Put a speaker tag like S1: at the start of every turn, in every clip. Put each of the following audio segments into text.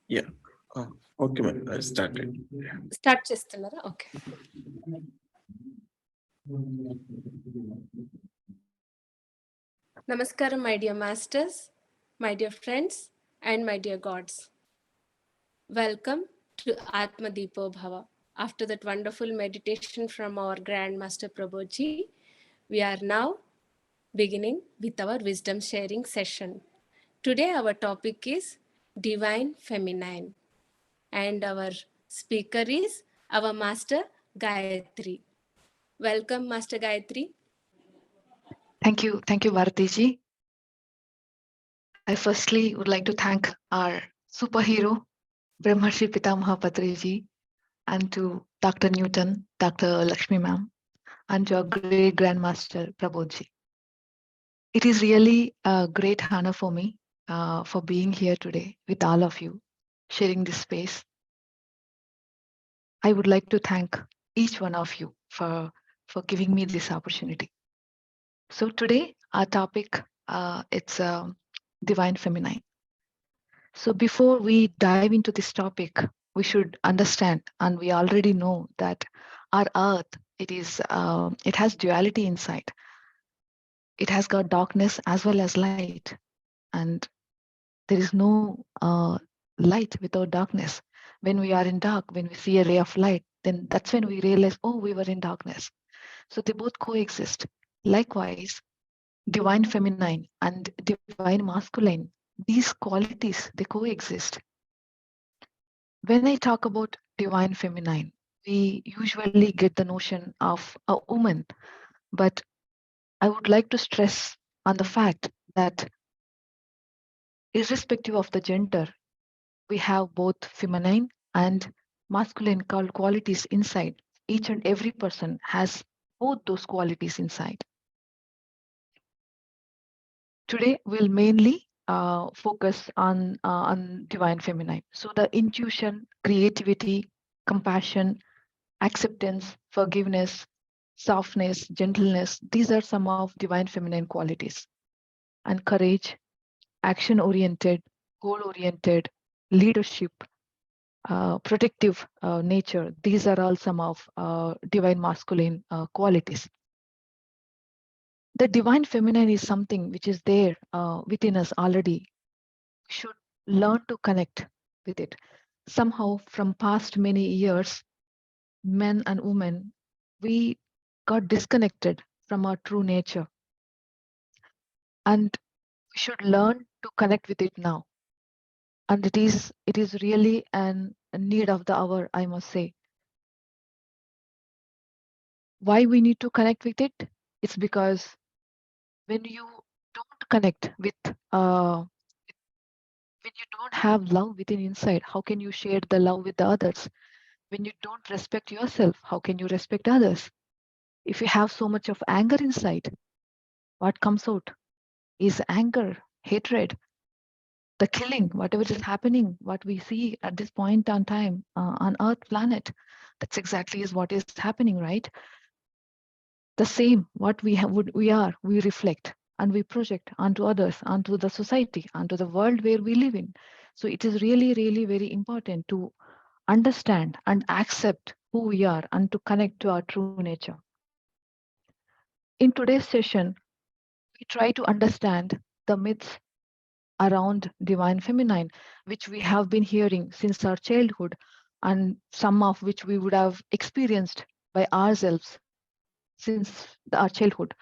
S1: Yeah. Okay, ma'am. I started.
S2: Start చేస్తున్నారా? Okay. Namaskaram, my dear masters, my dear friends, and my dear gods. Welcome to Atma Deepo Bhava. After that wonderful meditation from our Grand Master Prabodh Ji, we are now beginning with our wisdom sharing session. Today our topic is Divine Feminine, and our speaker is our Master Gayathri. Welcome, Master Gayathri.
S3: Thank you, Bharatiji. I firstly would like to thank our superhero, Brahmarshi Pitamaha Patriji, and to Dr. Newton, Dr. Lakshmi ma'am, and to our great Grandmaster Prabodh Ji. It is really a great honor for me for being here today with all of you, sharing this space. I would like to thank each one of you for giving me this opportunity. So today our topic it's Divine Feminine. So before we dive into this topic, we should understand, and we already know that our earth, it has duality inside. It has got darkness as well as light, and there is no light without darkness. When we are in dark, when we see a ray of light, then that's when we realize, oh, we were in darkness. So they both coexist. Likewise, divine feminine and divine masculine, these qualities, they coexist. When I talk about divine feminine, we usually get the notion of a woman, but I would like to stress on the fact that irrespective of the gender, we have both feminine and masculine qualities inside. Each and every person has both those qualities inside. Today, we'll mainly focus on divine feminine. So the intuition, creativity, compassion, acceptance, forgiveness, softness, gentleness, these are some of divine feminine qualities. And courage, action-oriented, goal-oriented, leadership, protective nature, these are all some of divine masculine qualities. The divine feminine is something which is there within us already. We should learn to connect with it. Somehow from past many years, men and women, we got disconnected from our true nature. And we should learn to connect with it now. And it is really a need of the hour, I must say. Why we need to connect with it? It's because when you don't connect with, when you don't have love within inside, how can you share the love with the others? When you don't respect yourself, how can you respect others? If you have so much of anger inside, what comes out is anger, hatred, the killing, whatever is happening, what we see at this point on time on Earth planet, that's exactly is what is happening, right? The same, what we have, we reflect and we project onto others, onto the society, onto the world where we live in. So it is really, really very important to understand and accept who we are and to connect to our true nature. In today's session, we try to understand the myths around divine feminine, which we have been hearing since our childhood, and some of which we would have experienced by ourselves since our childhood.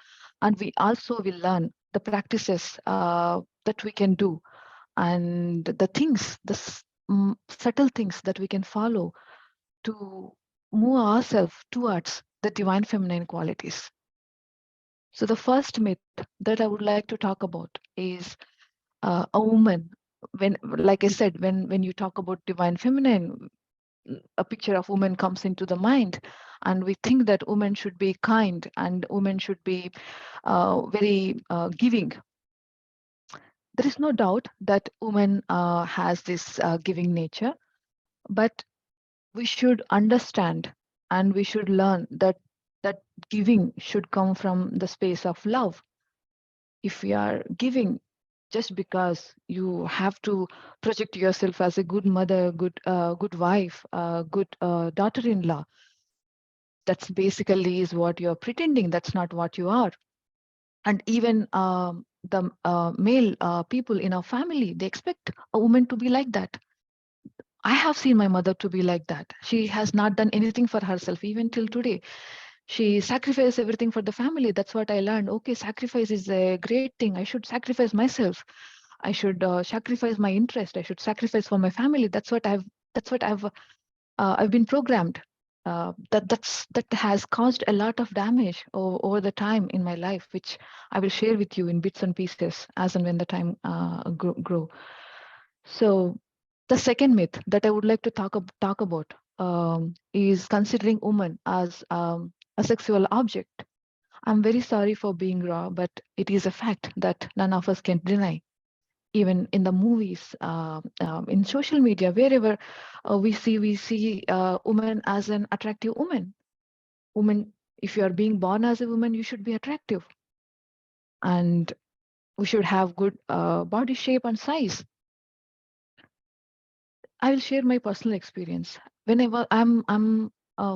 S3: And we also will learn the practices that we can do, and the things, the subtle things that we can follow to move ourselves towards the divine feminine qualities. So the first myth that I would like to talk about is a woman. When, like I said, when you talk about divine feminine, a picture of woman comes into the mind, and we think that women should be kind and women should be very giving. There is no doubt that woman has this giving nature, but we should understand and we should learn that giving should come from the space of love. If we are giving just because you have to project yourself as a good mother, good wife, good daughter-in-law. That's basically is what you're pretending. That's not what you are. And even the male people in our family, they expect a woman to be like that. I have seen my mother to be like that. She has not done anything for herself even till today. She sacrificed everything for the family. That's what I learned. Okay, sacrifice is a great thing. I should sacrifice myself. I should sacrifice my interest. I should sacrifice for my family. That's what I've been programmed. That has caused a lot of damage over the time in my life, which I will share with you in bits and pieces as and when the time grow. So the second myth that I would like to talk about is considering women as a sexual object. I'm very sorry for being raw, but it is a fact that none of us can deny. Even in the movies, in social media, wherever we see woman as an attractive woman. Woman, if you are being born as a woman, you should be attractive, and we should have good body shape and size. I will share my personal experience. Whenever I'm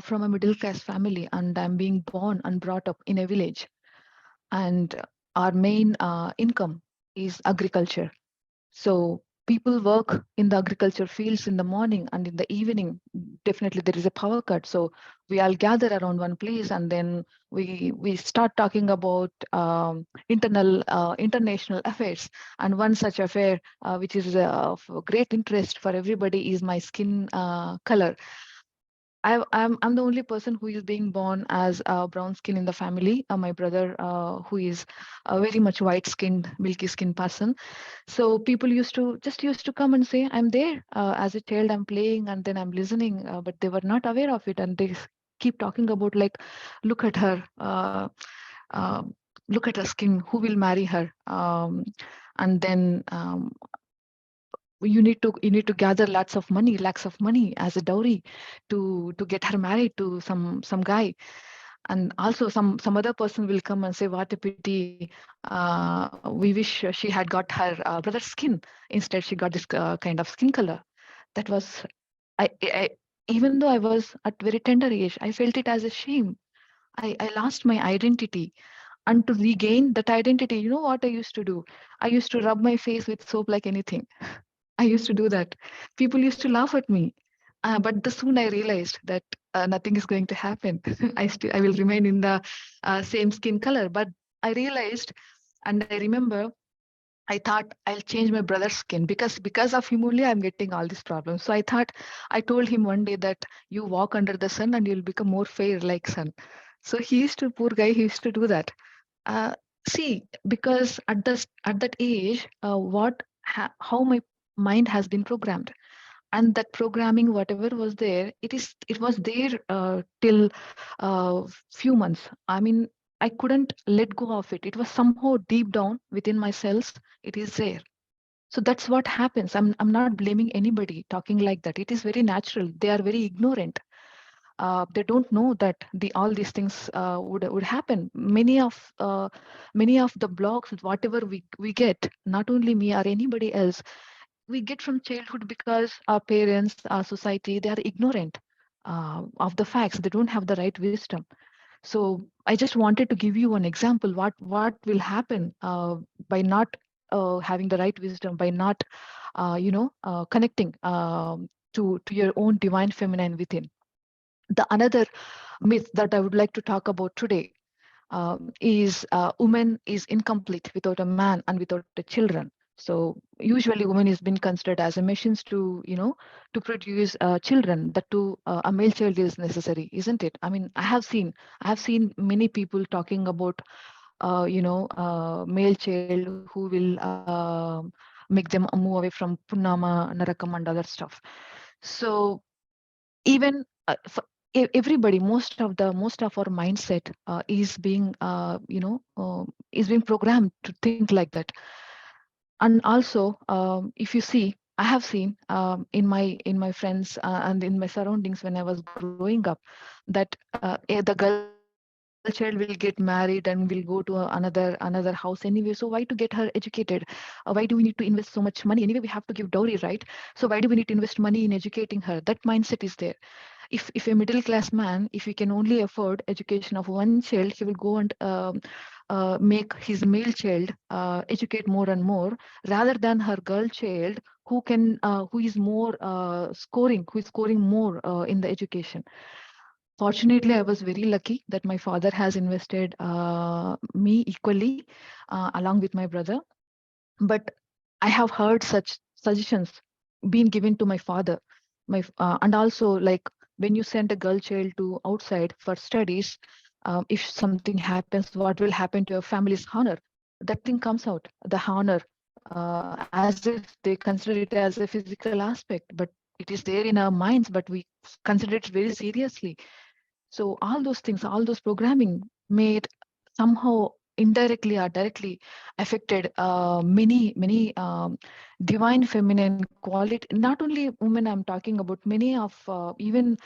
S3: from a middle class family, and I'm being born and brought up in a village, and our main income is agriculture. So people work in the agriculture fields in the morning, and in the evening, definitely there is a power cut. So we all gather around one place, and then we start talking about international affairs. And one such affair, which is of great interest for everybody, is my skin color. I'm the only person who is being born as brown skin in the family. My brother, who is a very much white skinned, milky skinned person. So people used to come and say, I'm there as a child, I'm playing, and then I'm listening, but they were not aware of it, and they keep talking about, like, look at her, uh, look at her skin, who will marry her, and then you need to gather lakhs of money as a dowry to get her married to some guy. And also some other person will come and say, what a pity, we wish she had got her brother's skin, instead she got this kind of skin color. That was, I even though I was at very tender age, I felt it as a shame. I lost my identity, and to regain that identity, you know what I used to do? I used to rub my face with soap like anything. I used to do that. People used to laugh at me. But the soon I realized that nothing is going to happen. I will remain in the same skin color. But I realized, and I remember, I thought I'll change my brother's skin, because of him only I'm getting all these problems. So I told him one day that you walk under the sun and you'll become more fair like sun. So poor guy, he used to do that. Uh, See, because at that age, how my mind has been programmed, and that programming, whatever was there, it was there till few months. I mean, I couldn't let go of it. It was somehow deep down within my cells. It is there. So that's what happens. I'm not blaming anybody talking like that. It is very natural. They are very ignorant. They don't know that all these things would happen. Many of the blogs, whatever we get, not only me or anybody else, we get from childhood, because our parents, our society, they are ignorant of the facts. They don't have the right wisdom. So I just wanted to give you an example. What will happen by not having the right wisdom, by not connecting to your own divine feminine within. The another myth that I would like to talk about today is woman is incomplete without a man and without the children. So usually woman is been considered as a machines to produce children. That too, a male child is necessary, isn't it? I mean, I have seen many people talking about male child who will make them move away from Punnama, Narakam, and other stuff. So even everybody, most of our mindset is being programmed to think like that. And also, if you see, I have seen in my friends and in my surroundings when I was growing up, that the girls used to say, child will get married and will go to another house anyway. So why to get her educated? Why do we need to invest so much money? Anyway, we have to give dowry, right? So why do we need to invest money in educating her? That mindset is there. If a middle class man, if he can only afford education of one child, he will go and make his male child educate more and more, rather than her girl child who is more who is scoring more in the education. Fortunately, I was very lucky that my father has invested me equally along with my brother. But I have heard such suggestions being given to my father. And also, like, when you send a girl child to outside for studies, if something happens, what will happen to your family's honor? That thing comes out, the honor, as if they consider it as a physical aspect, but it is there in our minds, but we consider it very seriously. So all those things, all those programming made somehow indirectly or directly affected many divine feminine quality. Not only women I'm talking about, many of even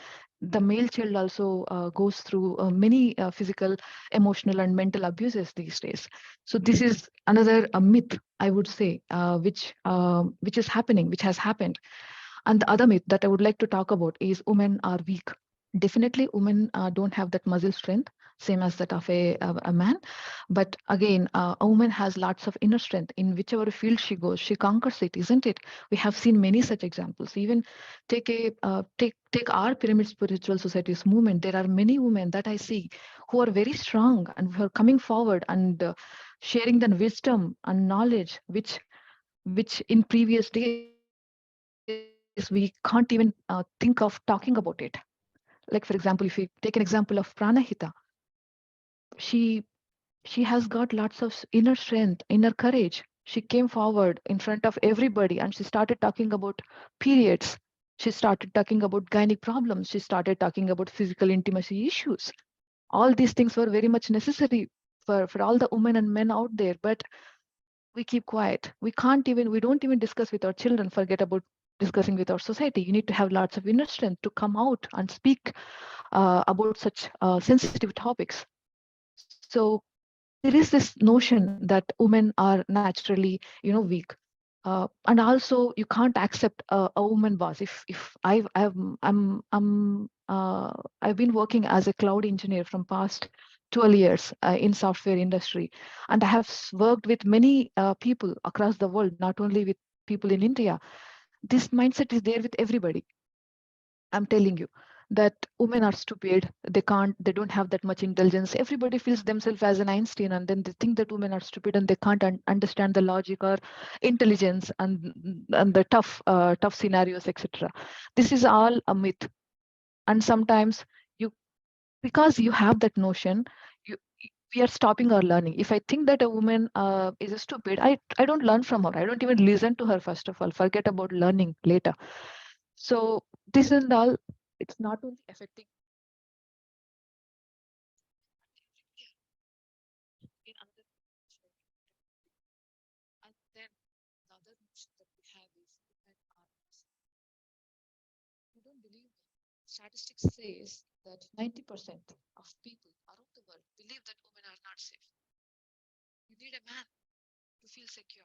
S3: the male child also goes through many physical, emotional, and mental abuses these days. So this is another myth, I would say, which is happening, which has happened. And the other myth that I would like to talk about is women are weak. Definitely, women don't have that muscle strength, same as that of a man. But again, a woman has lots of inner strength. In whichever field she goes, she conquers it, isn't it? We have seen many such examples. Even take our pyramid spiritual societies movement. There are many women that I see who are very strong and who are coming forward and sharing the wisdom and knowledge, which in previous days we can't even think of talking about it. Like, for example, if we take an example of Pranahita, she she has got lots of inner strength, inner courage. She came forward in front of everybody and she started talking about periods. She started talking about gynec problems. She started talking about physical intimacy issues. All these things were very much necessary for all the women and men out there. But we keep quiet. We don't even discuss with our children. Forget about discussing with our society. You need to have lots of inner strength to come out and speak about such sensitive topics. So there is this notion that women are naturally, weak. And also, you can't accept a woman boss. If I've been working as a cloud engineer from past 12 years in software industry, and I have worked with many people across the world, not only with people in India. This mindset is there with everybody. I'm telling you that women are stupid. They don't have that much intelligence. Everybody feels themselves as an Einstein, and then they think that women are stupid and they can't understand the logic or intelligence and the tough scenarios, etc. This is all a myth. And sometimes you, because you have that notion, you we are stopping our learning. If I think that a woman is stupid, I don't learn from her. I don't even listen to her, first of all. Forget about learning later. So this and all, it's not only affecting in another dimension. And then the other notion that we have is women are innocent. You don't believe me. Statistics says that 90% of people around the world believe that women are not safe. You need a man to feel secure.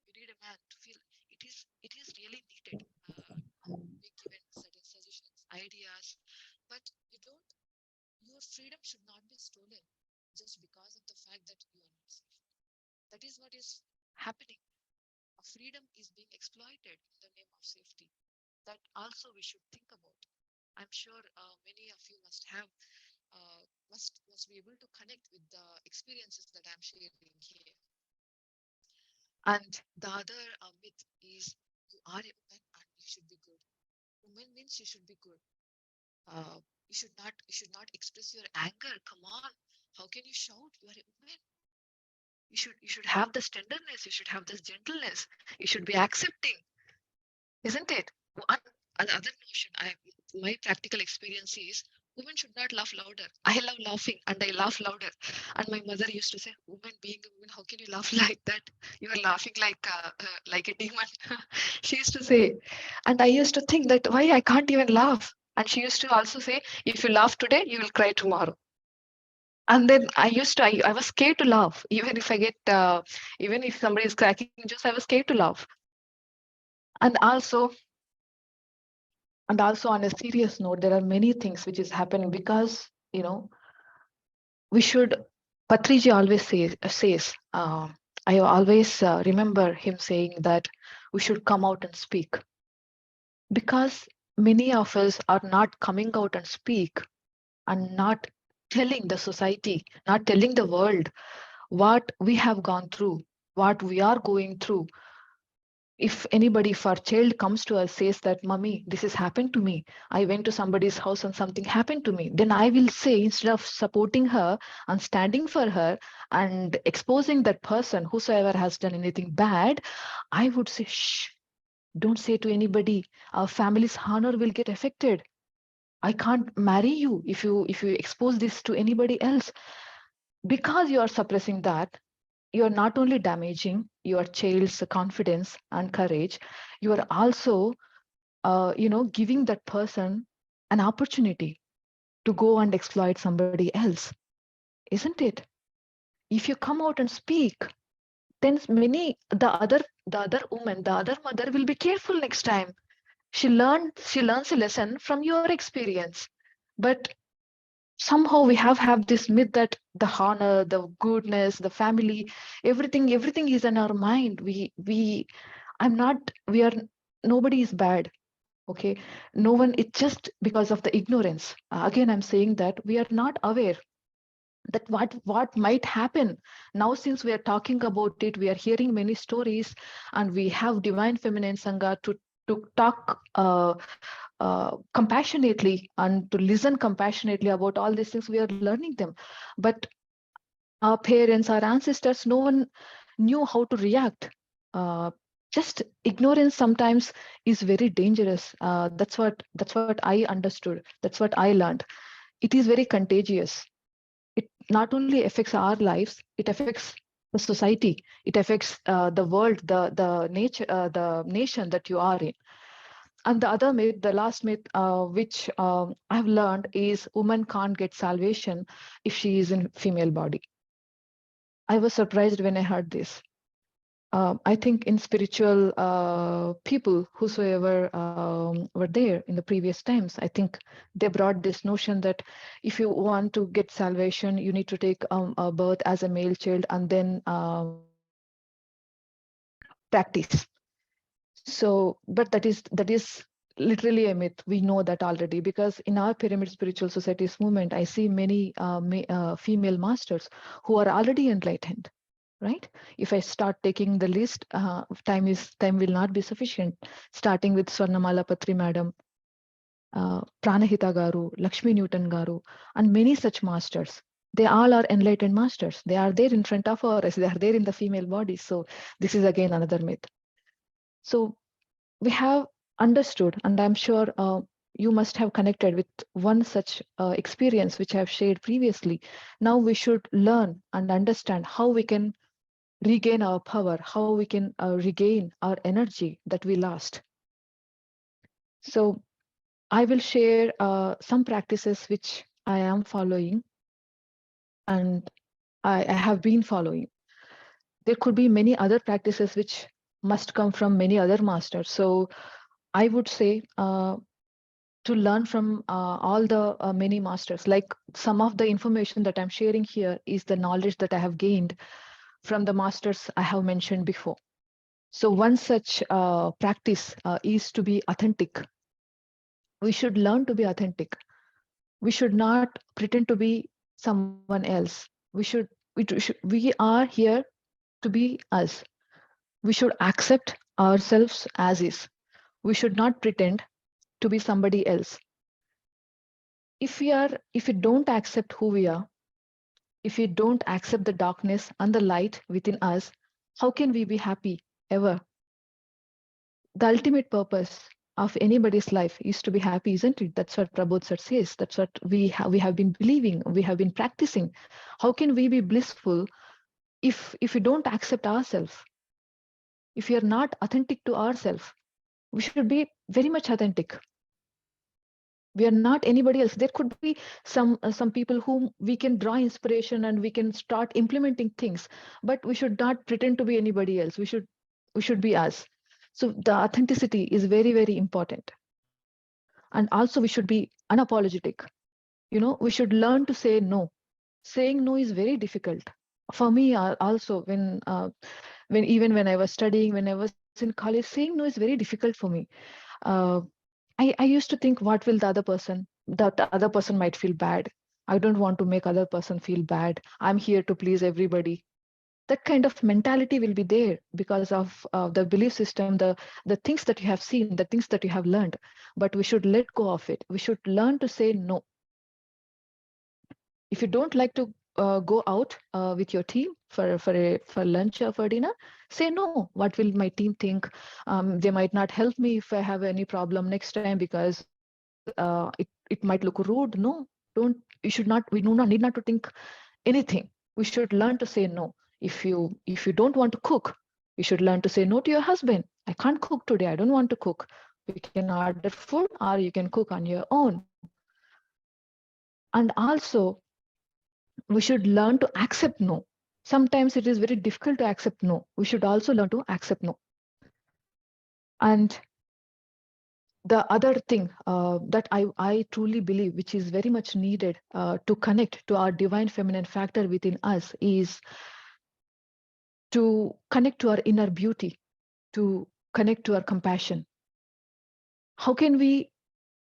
S3: You need a man to feel it is really needed. Being given certain suggestions, ideas, but you don't. Your freedom should not be stolen just because of the fact that you are not safe. That is what is happening. Freedom is being exploited in the name of safety. That also we should think about. I'm sure many of you must have must be able to connect with the experiences that I'm sharing here. And the other myth is you are a woman and you should be good. Woman means you should be good. You should not express your anger. Come on, how can you shout? You are a woman. You should have this tenderness. You should have this gentleness. You should be accepting, isn't it? And another notion, my practical experience is women should not laugh louder. I love laughing and I laugh louder. And my mother used to say, "Woman, being a woman, how can you laugh like that? You are laughing like a demon." She used to say, and I used to think that why I can't even laugh. And she used to also say, "If you laugh today, you will cry tomorrow." And then I was scared to laugh. Even if I get, even if somebody is cracking jokes, I was scared to laugh. And also, on a serious note, there are many things which is happening because, we should, Patriji always says I always remember him saying that we should come out and speak, because many of us are not coming out and speak, and not telling the society, not telling the world what we have gone through, what we are going through. If our child comes to us, says that, Mummy, this has happened to me, I went to somebody's house and something happened to me, then I will say, instead of supporting her and standing for her and exposing that person, whosoever has done anything bad, I would say, shh, don't say to anybody, our family's honor will get affected. I can't marry you if you expose this to anybody else. Because you are suppressing that, you are not only damaging your child's confidence and courage, you are also giving that person an opportunity to go and exploit somebody else, isn't it? If you come out and speak, then the other woman, the other mother will be careful next time. She learns a lesson from your experience. But somehow we have this myth that the honor, the goodness, the family, everything is in our mind. We I'm not we are Nobody is bad. Okay, no one. It's just because of the ignorance. Again, I'm saying that we are not aware that what might happen. Now, since we are talking about it, we are hearing many stories, and we have divine feminine sangha to talk compassionately and to listen compassionately about all these things. We are learning them, but our parents, our ancestors, no one knew how to react. Just ignorance sometimes is very dangerous. That's what I understood. That's what I learned. It is very contagious. It not only affects our lives, it affects the society, it affects the world, the nature, the nation that you are in. And the other myth, the last myth, which I've learned, is woman can't get salvation if she is in female body. I was surprised when I heard this. I think in spiritual people, whosoever were there in the previous times, I think they brought this notion that if you want to get salvation, you need to take a birth as a male child and then practice. So, but that is literally a myth. We know that already, because in our pyramid spiritual societies movement, I see many female masters who are already enlightened. Right? If I start taking the list, time will not be sufficient. Starting with Swarnamala Patri Madam, Pranahita Garu, Lakshmi Newton Garu, and many such masters. They all are enlightened masters. They are there in front of us. They are there in the female body. So this is again another myth. So we have understood, and I'm sure you must have connected with one such experience which I have shared previously. Now we should learn and understand how we can regain our power, how we can regain our energy that we lost. So I will share some practices which I am following and I have been following. There could be many other practices which must come from many other masters. So I would say to learn from all the many masters. Like, some of the information that I'm sharing here is the knowledge that I have gained from the masters I have mentioned before. So one such practice is to be authentic. We should learn to be authentic. We should not pretend to be someone else. We are here to be us. We should accept ourselves as is. We should not pretend to be somebody else. If we don't accept who we are, if we don't accept the darkness and the light within us, how can we be happy ever? The ultimate purpose of anybody's life is to be happy, isn't it? That's what Prabodh sir says. That's what we have been believing, we have been practicing. How can we be blissful if we don't accept ourselves? If we are not authentic to ourselves, we should be very much authentic. We are not anybody else. There could be some people whom we can draw inspiration and we can start implementing things, but we should not pretend to be anybody else. We should be us. So the authenticity is very, very important. And also we should be unapologetic. We should learn to say no. Saying no is very difficult for me. Also, when even when I was studying, when I was in college, saying no is very difficult for me. uh, I used to think, what will the other person, that the other person might feel bad. I don't want to make other person feel bad. I'm here to please everybody. That kind of mentality will be there because of the belief system, the things that you have seen, the things that you have learned. But we should let go of it. We should learn to say no. If you don't like to go out with your team for lunch or for dinner, say no. What will my team think? They might not help me if I have any problem next time because it might look rude. No, don't. You should not. We do not need not to think anything. We should learn to say no. If you don't want to cook, you should learn to say no to your husband. I can't cook today. I don't want to cook. We can order food or you can cook on your own. And also, we should learn to accept no. Sometimes it is very difficult to accept no. We should also learn to accept no. And the other thing that I truly believe, which is very much needed to connect to our divine feminine factor within us, is to connect to our inner beauty, to connect to our compassion. How can we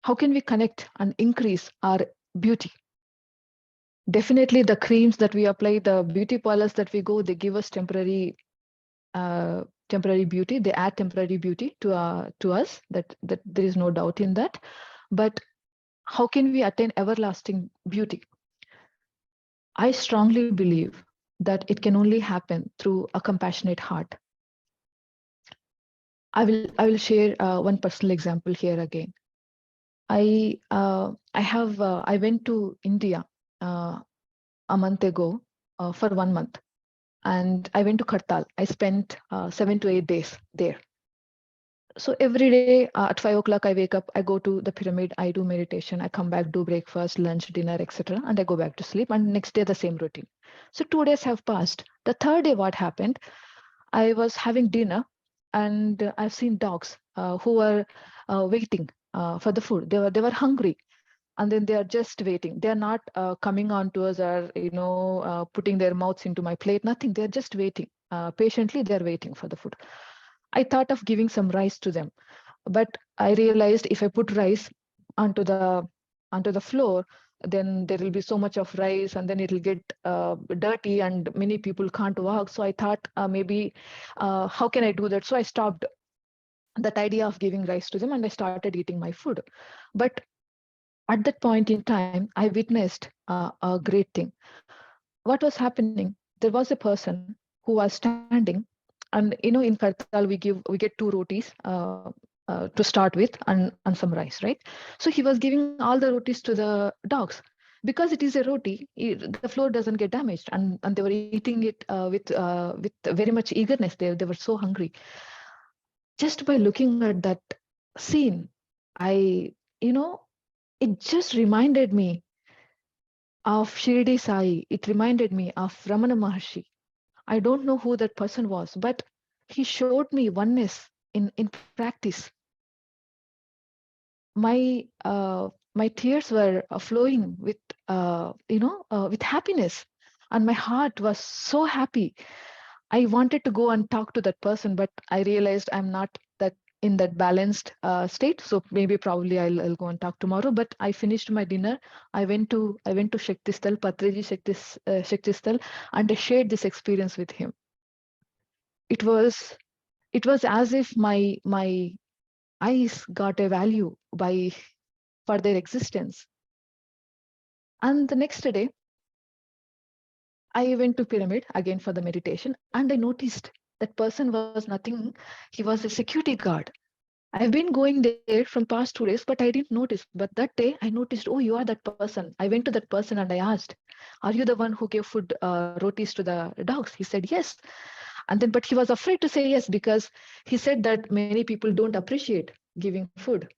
S3: connect and increase our beauty? Definitely, the creams that we apply, the beauty parlors that we go, they give us temporary beauty. They add temporary beauty to us. That there is no doubt in that. But how can we attain everlasting beauty? I strongly believe that it can only happen through a compassionate heart. I will share one personal example here again. I went to India a month ago for 1 month, and I went to Kartal. I spent 7 to 8 days there. So every day at 5 o'clock, I wake up, I go to the pyramid, I do meditation, I come back, do breakfast, lunch, dinner, etc. And I go back to sleep. And next day, the same routine. So 2 days have passed. The third day, what happened? I was having dinner, and I've seen dogs who were waiting for the food. They were hungry, and then they are just waiting. They are not coming on to us or putting their mouths into my plate. Nothing. They are just waiting patiently. They are waiting for the food. I thought of giving some rice to them, but I realized if I put rice onto the floor, then there will be so much of rice, and then it will get dirty, and many people can't walk. So I thought maybe how can I do that? So I stopped that idea of giving rice to them, and I started eating my food. But at that point in time, I witnessed a great thing. What was happening? There was a person who was standing, and in Kartal we get 2 rotis to start with, and some rice, right? So he was giving all the rotis to the dogs. Because it is a roti, the floor doesn't get damaged, and they were eating it with very much eagerness. They were so hungry. Just by looking at that scene, I you know it just reminded me of Shirdi Sai. It reminded me of Ramana Maharshi. I don't know who that person was, but he showed me oneness in practice. My tears were flowing with happiness, and my heart was so happy. I wanted to go and talk to that person, but I realized I'm not that in that balanced state. So maybe probably I'll go and talk tomorrow. But I finished my dinner. I went to Shaktisthal, Patreji Shaktisthal, and I shared this experience with him. It was as if my eyes got a value for their existence. And the next day, I went to pyramid again for the meditation, and I noticed that person was nothing. He was a security guard. I've been going there from past 2 days, but I didn't notice. But that day, I noticed, oh, you are that person. I went to that person and I asked, are you the one who gave food rotis to the dogs? He said yes. And then, but he was afraid to say yes because he said that many people don't appreciate giving food.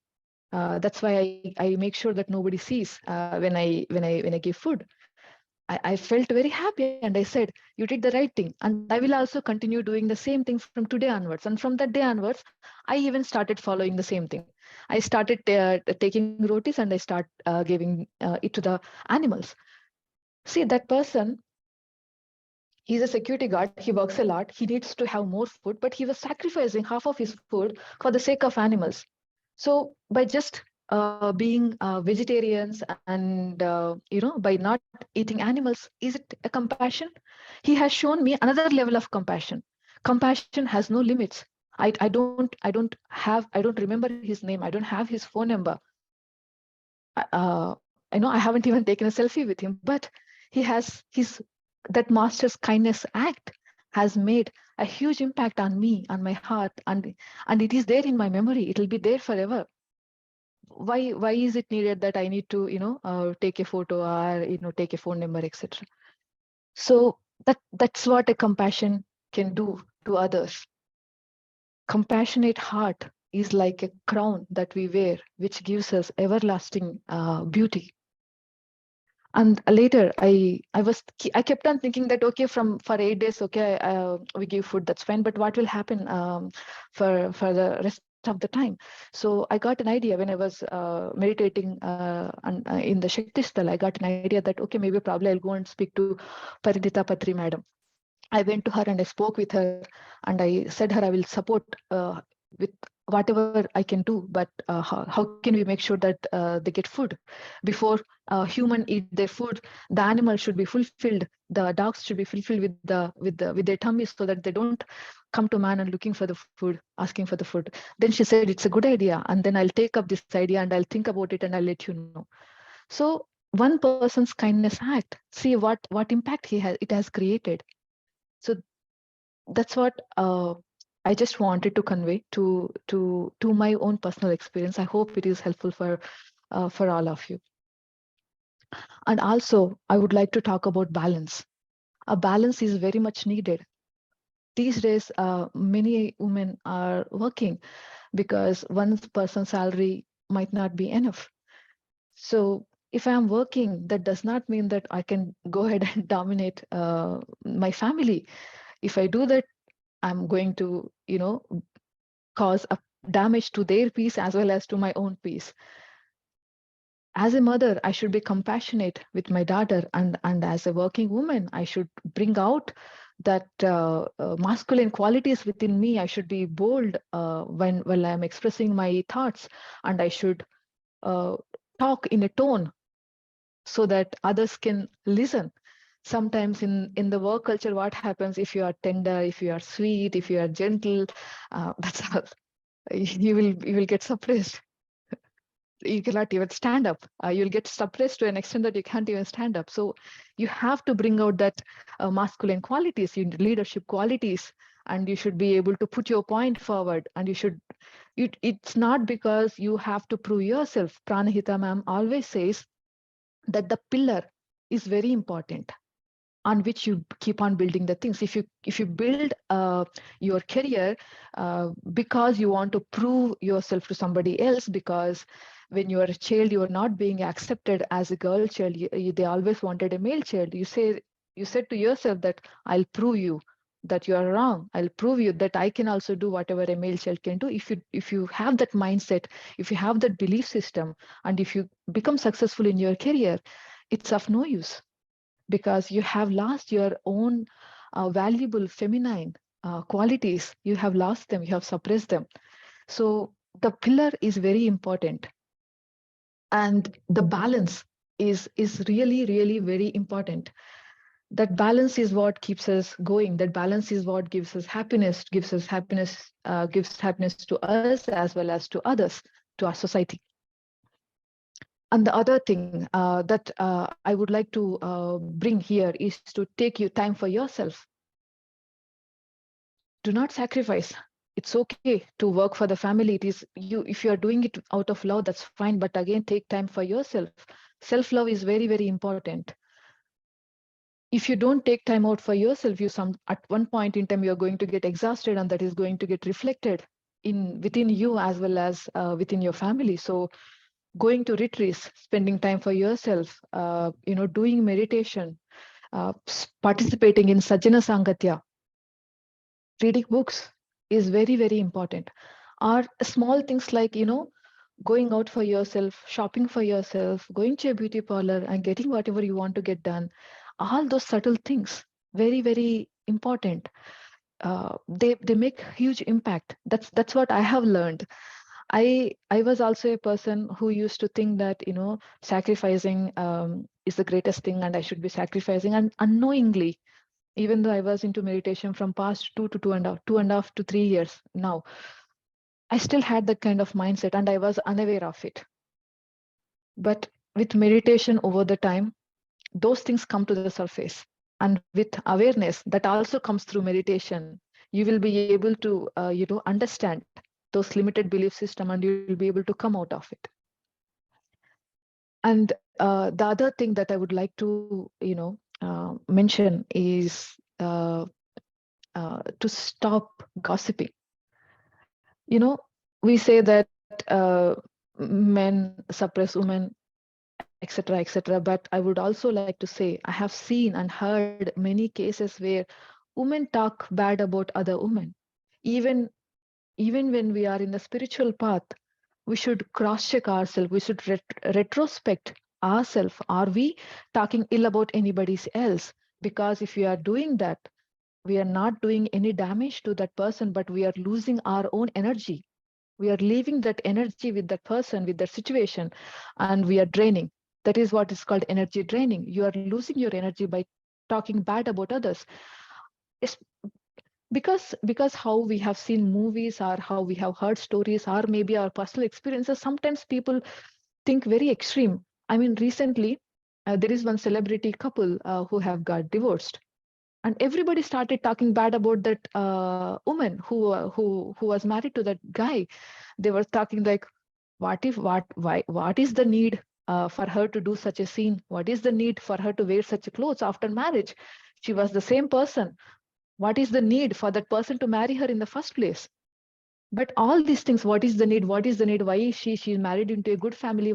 S3: That's why I make sure that nobody sees when I give food. I felt very happy and I said, you did the right thing. And I will also continue doing the same thing from today onwards. And from that day onwards, I even started following the same thing. I started taking rotis and I start giving it to the animals. See, that person, he's a security guard. He works a lot. He needs to have more food, but he was sacrificing half of his food for the sake of animals. So by just being vegetarians and by not eating animals, is it a compassion? He has shown me another level of compassion. Compassion has no limits. I don't remember his name. I don't have his phone number. I know I haven't even taken a selfie with him, but he has his that master's kindness act has made a huge impact on me, on my heart, and it is there in my memory. It will be there forever. Why is it needed that I need to take a photo or take a phone number, etc. So that's what a compassion can do to others. Compassionate heart is like a crown that we wear, which gives us everlasting beauty. And later I kept on thinking that, okay, for 8 days, okay, we give food, that's fine, but what will happen for the rest of the time? So I got an idea when I was meditating in the Shakti Sthal. I got an idea that, okay, maybe probably I'll go and speak to Paridita Patri madam. I went to her and I spoke with her and I said her I will support with whatever I can do, but how can we make sure that they get food before human eat their food? The animal should be fulfilled. The dogs should be fulfilled with their tummies so that they don't come to man and looking for the food, asking for the food. Then she said it's a good idea, and then I'll take up this idea and I'll think about it and I'll let you know. So one person's kindness act, see what impact it has created. So that's what I just wanted to convey to my own personal experience. I hope it is helpful for all of you. And also, I would like to talk about balance. A balance is very much needed. These days, many women are working because one person's salary might not be enough. So if I'm working, that does not mean that I can go ahead and dominate my family. If I do that, I'm going to, cause a damage to their peace as well as to my own peace. As a mother, I should be compassionate with my daughter, and as a working woman, I should bring out that masculine qualities within me. I should be bold when I'm expressing my thoughts, and I should uh, talk in a tone so that others can listen. Sometimes in the work culture, what happens if you are tender, if you are sweet, if you are gentle, that's how you will get suppressed. You cannot even stand up. You'll get suppressed to an extent that you can't even stand up. So you have to bring out that masculine qualities, leadership qualities, and you should be able to put your point forward. And it's not because you have to prove yourself. Pranahita ma'am always says that the pillar is very important on which you keep on building the things. If you build your career because you want to prove yourself to somebody else, because when you are a child you are not being accepted as a girl child, they always wanted a male child. You said to yourself that I'll prove you that you are wrong. I'll prove you that I can also do whatever a male child can do. If you have that mindset, if you have that belief system, and if you become successful in your career, it's of no use, because you have lost your own valuable feminine qualities. You have lost them, you have suppressed them. So the pillar is very important, and the balance is really, really very important. That balance is what keeps us going. That balance is what gives us happiness, gives happiness to us as well as to others, to our society. And the other thing that I would like to bring here is to take you time for yourself. Do not sacrifice. It's okay to work for the family. It is you. If you are doing it out of love, that's fine. But again, take time for yourself. Self-love is very, very important. If you don't take time out for yourself, at one point in time, you're going to get exhausted, and that is going to get reflected within you as well as within your family. So going to retreats, spending time for yourself, doing meditation, participating in Sajjana Sangatya, reading books is very, very important. Are small things like, going out for yourself, shopping for yourself, going to a beauty parlor and getting whatever you want to get done. All those subtle things, very, very important. They make huge impact. That's what I have learned. I was also a person who used to think that sacrificing is the greatest thing and I should be sacrificing, and unknowingly, even though I was into meditation from past 2.5 to 3 years now, I still had that kind of mindset and I was unaware of it. But with meditation over the time, those things come to the surface. And with awareness that also comes through meditation, you will be able to, understand those limited belief system and you'll be able to come out of it. And the other thing that I would like to, mention is to stop gossiping. We say that men suppress women, etc., etc. But I would also like to say I have seen and heard many cases where women talk bad about other women. Even when we are in the spiritual path, we should cross check ourselves. We should retrospect ourselves. Are we talking ill about anybody else? Because if we are doing that, we are not doing any damage to that person, but we are losing our own energy. We are leaving that energy with that person, with that situation, and we are draining. That is what is called energy draining. You are losing your energy by talking bad about others. It's because how we have seen movies or how we have heard stories or maybe our personal experiences, sometimes people think very extreme. I mean, recently there is one celebrity couple who have got divorced, and everybody started talking bad about that woman who was married to that guy. They were talking like, what is the need for her to do such a scene? What is the need for her to wear such clothes after marriage? She was the same person. What is the need for that person to marry her in the first place? But all these things, what is the need? What is the need? Why is she's married into a good family?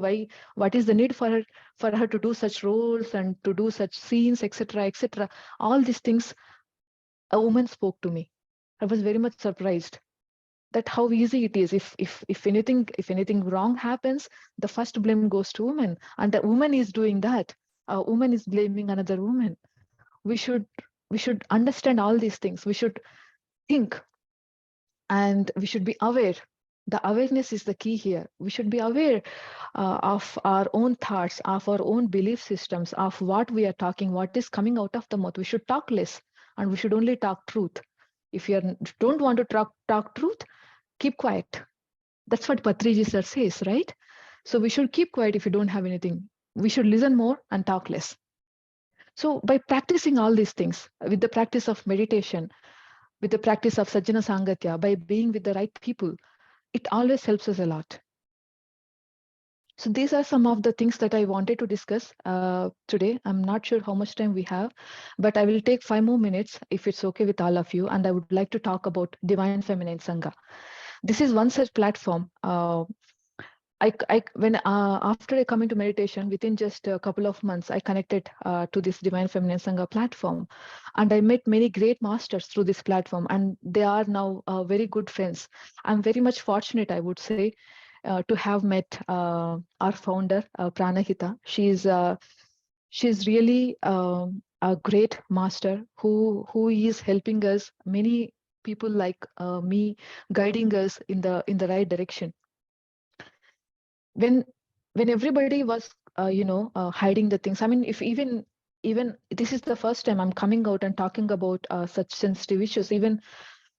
S3: What is the need for her to do such roles and to do such scenes, etc., etc.? All these things, a woman spoke to me. I was very much surprised that how easy it is. If anything wrong happens, the first blame goes to woman, and the woman is doing that. A woman is blaming another woman. We should understand all these things. We should think, and we should be aware. The awareness is the key here. We should be aware of our own thoughts, of our own belief systems, of what we are talking, what is coming out of the mouth. We should talk less and we should only talk truth. If you don't want to talk truth, keep quiet. That's what Patriji sir says, right? So we should keep quiet if you don't have anything. We should listen more and talk less. So by practicing all these things, with the practice of meditation, with the practice of Sajjana Sangatya, by being with the right people, it always helps us a lot. So these are some of the things that I wanted to discuss today. I'm not sure how much time we have, but I will take 5 more minutes if it's okay with all of you. And I would like to talk about Divine Feminine Sangha. This is one such platform. After I come into meditation, within just a couple of months, I connected to this Divine Feminine Sangha platform, and I met many great masters through this platform, and they are now very good friends. I'm very much fortunate, I would say, to have met our founder, Pranahita. She's really a great master who is helping us, many people like me, guiding us in the right direction. When everybody was hiding the things, I mean, if even this is the first time I'm coming out and talking about such sensitive issues.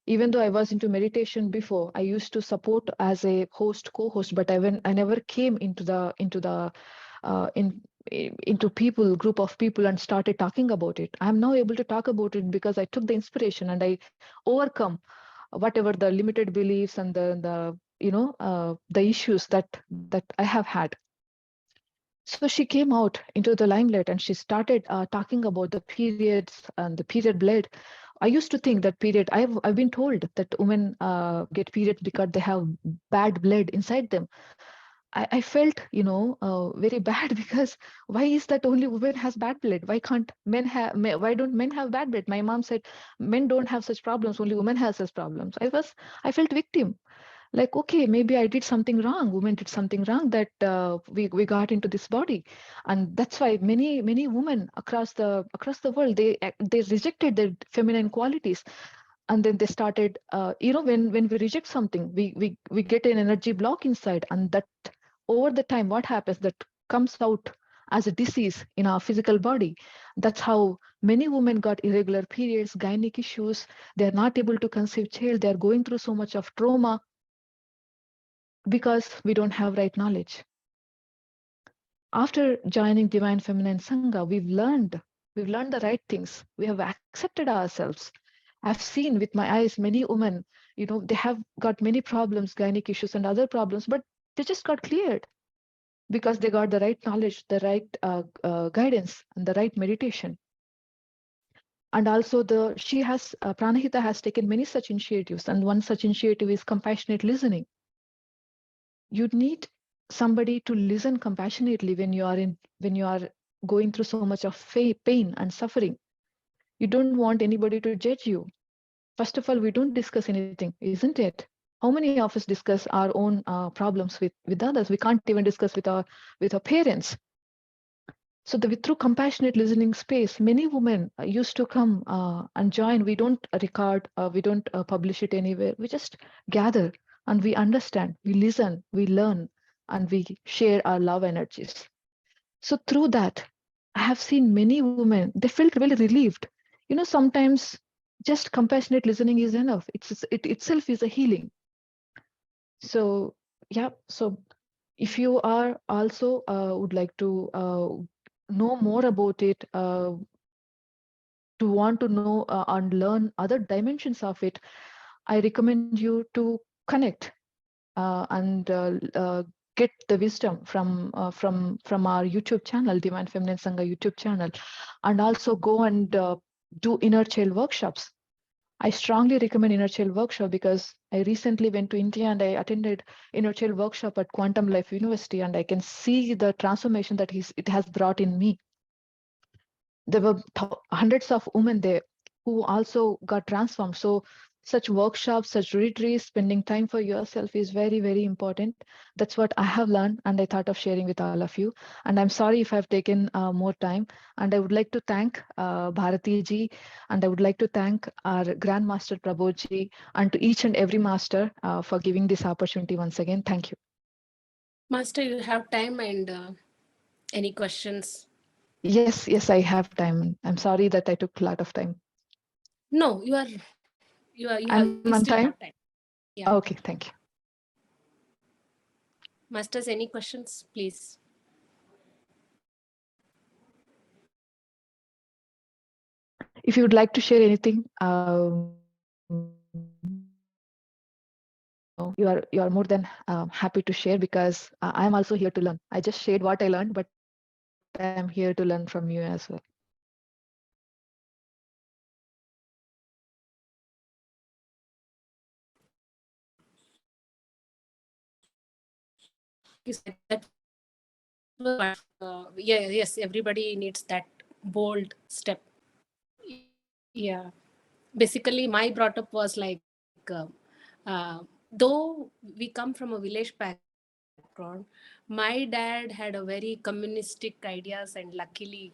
S3: Even though I was into meditation before, I used to support as a co-host, but I never came into the into people, group of people, and started talking about it. I'm now able to talk about it because I took the inspiration and I overcome whatever the limited beliefs and the issues that I have had. So she came out into the limelight and she started talking about the periods and the period blood. I used to think that period, I've been told that women get periods because they have bad blood inside them. I felt, very bad because why is that only women has bad blood? Why can't men have? Why don't men have bad blood? My mom said men don't have such problems. Only women have such problems. I felt victim. Like, okay, maybe I did something wrong. Women did something wrong that we got into this body, and that's why many women across the world they rejected their feminine qualities, and then they started. When we reject something, we get an energy block inside, and that over the time, what happens that comes out as a disease in our physical body. That's how many women got irregular periods, gynec issues. They're not able to conceive child. They're going through so much of trauma because we don't have right knowledge. After joining Divine Feminine Sangha, we've learned the right things. We have accepted ourselves. I've seen with my eyes many women, they have got many problems, gynec issues and other problems, but they just got cleared because they got the right knowledge, the right guidance, and the right meditation. And also, Pranahita has taken many such initiatives, and one such initiative is compassionate listening. You need somebody to listen compassionately when you are going through so much of pain and suffering. You don't want anybody to judge you. First of all, we don't discuss anything, isn't it? How many of us discuss our own problems with others? We can't even discuss with our parents. So through compassionate listening space, many women used to come and join. We don't record, we don't publish it anywhere. We just gather and we understand, we listen, we learn, and we share our love energies. So through that, I have seen many women, they felt really relieved. Sometimes just compassionate listening is enough. It itself is a healing. So, yeah. So if you are also would like to know more about it, to want to know and learn other dimensions of it, I recommend you to connect and get the wisdom from our YouTube channel, Divine Feminine Sangha YouTube channel, and also go and do inner child workshops. I strongly recommend inner child workshop because I recently went to India and I attended inner child workshop at Quantum Life University, and I can see the transformation that it has brought in me. There were hundreds of women there who also got transformed. So such workshops, such retreats, spending time for yourself is very, very important. That's what I have learned, and I thought of sharing with all of you. And I'm sorry if I've taken more time. And I would like to thank Bharati ji, and I would like to thank our Grandmaster Prabodh ji, and to each and every master for giving this opportunity once again. Thank you.
S2: Master, you have time and any questions?
S3: Yes, I have time. I'm sorry that I took a lot of time.
S2: No,
S3: I'm
S2: you
S3: on
S2: still
S3: time?
S2: have time. Yeah.
S3: Okay, thank you.
S2: Masters, any questions, please?
S3: If you would like to share anything, you are more than happy to share, because I am also here to learn. I just shared what I learned, but I am here to learn from you as well.
S2: Yes, everybody needs that bold step. Yeah. Basically, my brought up was like, though we come from a village background, my dad had a very communistic ideas, and luckily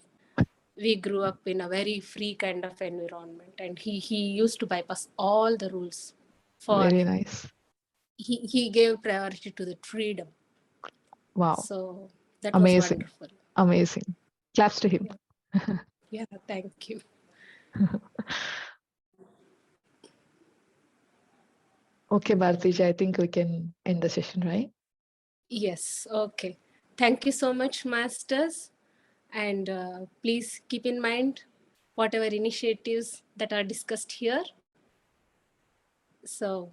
S2: we grew up in a very free kind of environment, and he used to bypass all the rules for
S3: Very nice.
S2: he gave priority to the freedom.
S3: Wow.
S2: So that was
S3: Amazing.
S2: wonderful.
S3: Amazing. Claps to him.
S2: Yeah, thank you.
S3: Okay, Bhartiji, I think we can end the session, right?
S2: Yes, okay. Thank you so much, masters. And please keep in mind whatever initiatives that are discussed here. So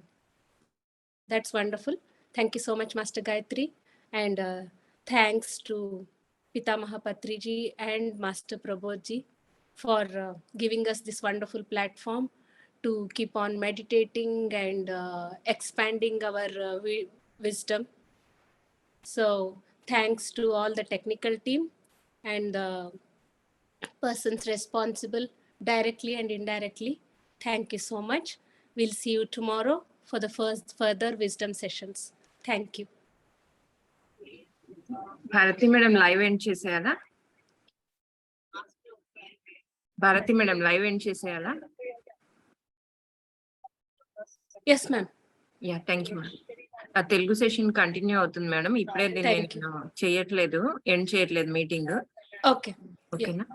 S2: that's wonderful. Thank you so much, Master Gayathri. And thanks to Pitamaha Patriji and Master Prabodhji for giving us this wonderful platform to keep on meditating and expanding our wisdom. So thanks to all the technical team and the persons responsible directly and indirectly. Thank you so much. We'll see you tomorrow for the further wisdom sessions. Thank you.
S4: Bharati madam live end చేసేయాలా? Bharati madam live end చేసేయాలా?
S2: Yes, ma'am.
S4: Yeah, thank you madam. ఆ Telugu session continue అవుతుంది madam. ఇప్పుడే
S2: Thank
S4: నేను చేయట్లేదు, end చేయట్లేదు meeting.
S2: Okay.
S4: ఓకేనా?